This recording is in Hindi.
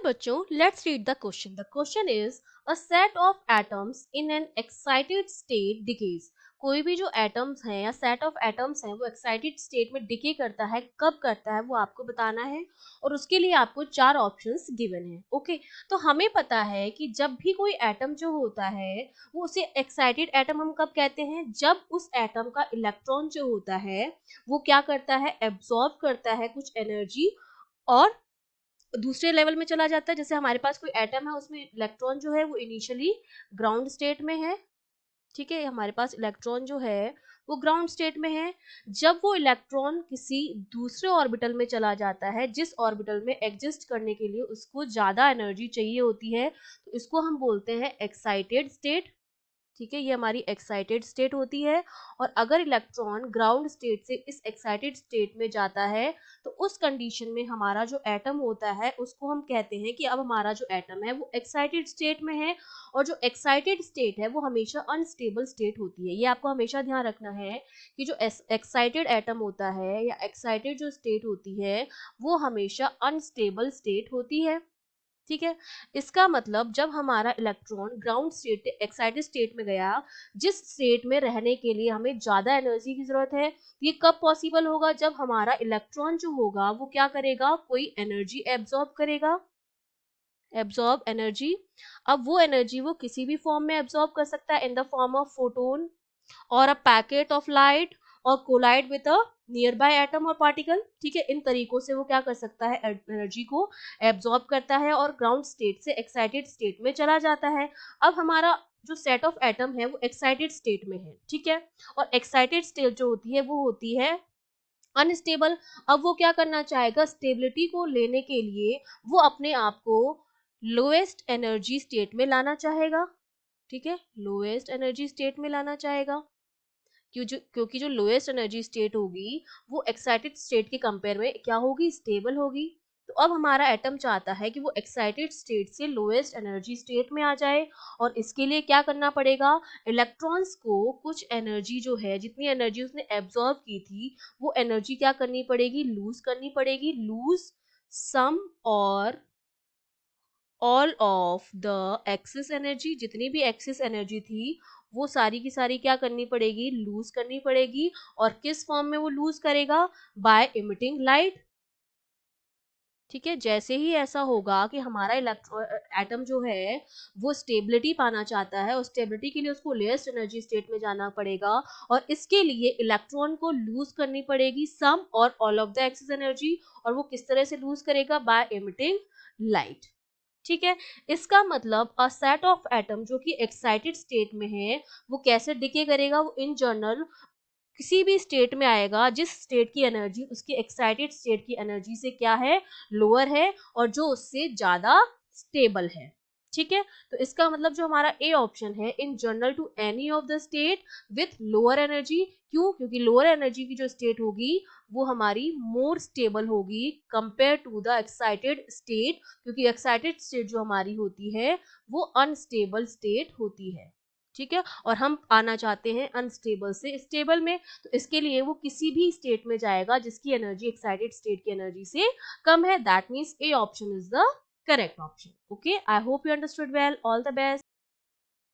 बच्चों, let's read the question. The question is a set of atoms in an excited state decays. कोई भी जो एटम्स हैं या सेट ऑफ एटम्स हैं वो एक्साइटेड स्टेट में डिके करता है. कब करता है वो आपको बताना है और उसके लिए आपको चार ऑप्शंस गिवन है. ओके, तो हमें पता है कि जब भी कोई एटम जो होता है वो उसे एक्साइटेड एटम हम कब कहते हैं, जब उस एटम का इलेक्ट्रॉन जो होता है वो क्या करता है, एब्सॉर्ब करता है कुछ एनर्जी और दूसरे लेवल में चला जाता है. जैसे हमारे पास कोई एटम है, उसमें इलेक्ट्रॉन जो है वो इनिशियली ग्राउंड स्टेट में है. ठीक है, हमारे पास इलेक्ट्रॉन जो है वो ग्राउंड स्टेट में है. जब वो इलेक्ट्रॉन किसी दूसरे ऑर्बिटल में चला जाता है, जिस ऑर्बिटल में एग्जिस्ट करने के लिए उसको ज्यादा एनर्जी चाहिए होती है, तो इसको हम बोलते हैं एक्साइटेड स्टेट. ठीक है, ये हमारी एक्साइटेड स्टेट होती है. और अगर इलेक्ट्रॉन ग्राउंड स्टेट से इस एक्साइटेड स्टेट में जाता है तो उस कंडीशन में हमारा जो एटम होता है उसको हम कहते हैं कि अब हमारा जो एटम है वो एक्साइटेड स्टेट में है. और जो एक्साइटेड स्टेट है वो हमेशा अनस्टेबल स्टेट होती है. ये आपको हमेशा ध्यान रखना है कि जो एक्साइटेड एटम होता है या एक्साइटेड जो स्टेट होती है वो हमेशा अनस्टेबल स्टेट होती है. ठीक है, इसका मतलब जब हमारा electron ground state excited state में गया, जिस स्टेट में रहने के लिए हमें ज्यादा एनर्जी की जरूरत है, ये कब पॉसिबल होगा, जब हमारा इलेक्ट्रॉन जो होगा वो क्या करेगा, कोई एनर्जी एब्सॉर्ब करेगा. Absorb energy. अब वो एनर्जी वो किसी भी फॉर्म में एब्सॉर्ब कर सकता है, in the form of photon और अ पैकेट ऑफ लाइट और collide with a nearby atom और पार्टिकल. ठीक है, इन तरीकों से वो क्या कर सकता है, एनर्जी को एब्सॉर्ब करता है और ग्राउंड स्टेट से एक्साइटेड स्टेट में चला जाता है. अब हमारा जो सेट ऑफ एटम है वो एक्साइटेड स्टेट में है. ठीक है, और एक्साइटेड स्टेट जो होती है वो होती है अनस्टेबल. अब वो क्या करना चाहेगा, स्टेबिलिटी को लेने के लिए वो अपने आप को लोएस्ट एनर्जी स्टेट में लाना चाहेगा. ठीक है, लोएस्ट एनर्जी स्टेट में लाना चाहेगा क्योंकि जो लोएस्ट एनर्जी स्टेट होगी वो एक्साइटेड स्टेट के कंपेयर में क्या होगी, स्टेबल होगी. तो अब हमारा एटम चाहता है कि वो एक्साइटेड स्टेट से लोएस्ट एनर्जी स्टेट में आ जाए. और इसके लिए क्या करना पड़ेगा, इलेक्ट्रॉन्स को कुछ एनर्जी जो है, जितनी एनर्जी उसने एब्सॉर्ब की थी वो एनर्जी क्या करनी पड़ेगी, लूज करनी पड़ेगी. Lose some or all of the excess energy, जितनी भी एक्सेस एनर्जी थी वो सारी की सारी क्या करनी पड़ेगी, लूज करनी पड़ेगी. और किस फॉर्म में वो लूज करेगा, बाय इमिटिंग लाइट. ठीक है, जैसे ही ऐसा होगा कि हमारा एटम जो है वो स्टेबिलिटी पाना चाहता है, और स्टेबिलिटी के लिए उसको लोएस्ट एनर्जी स्टेट में जाना पड़ेगा. और इसके लिए इलेक्ट्रॉन को लूज करनी पड़ेगी some or all of the excess energy. और वो किस तरह से लूज करेगा, बाय इमिटिंग लाइट. ठीक है, इसका मतलब अ सेट ऑफ एटम जो कि एक्साइटेड स्टेट में है वो कैसे डिके करेगा, वो इन जनरल किसी भी स्टेट में आएगा जिस स्टेट की एनर्जी उसकी एक्साइटेड स्टेट की एनर्जी से क्या है, लोअर है, और जो उससे ज्यादा स्टेबल है. ठीक है, तो इसका मतलब जो हमारा ए ऑप्शन है, in general to any of the state with lower energy. क्यों, क्योंकि लोअर एनर्जी की जो स्टेट होगी वो हमारी मोर स्टेबल होगी compare to the excited state, क्योंकि एक्साइटेड स्टेट जो हमारी होती है वो अनस्टेबल स्टेट होती है. ठीक है, और हम आना चाहते हैं अनस्टेबल से स्टेबल में, तो इसके लिए वो किसी भी स्टेट में जाएगा जिसकी एनर्जी एक्साइटेड स्टेट की एनर्जी से कम है. That means A option is the correct option. Okay, I hope you understood well. All the best.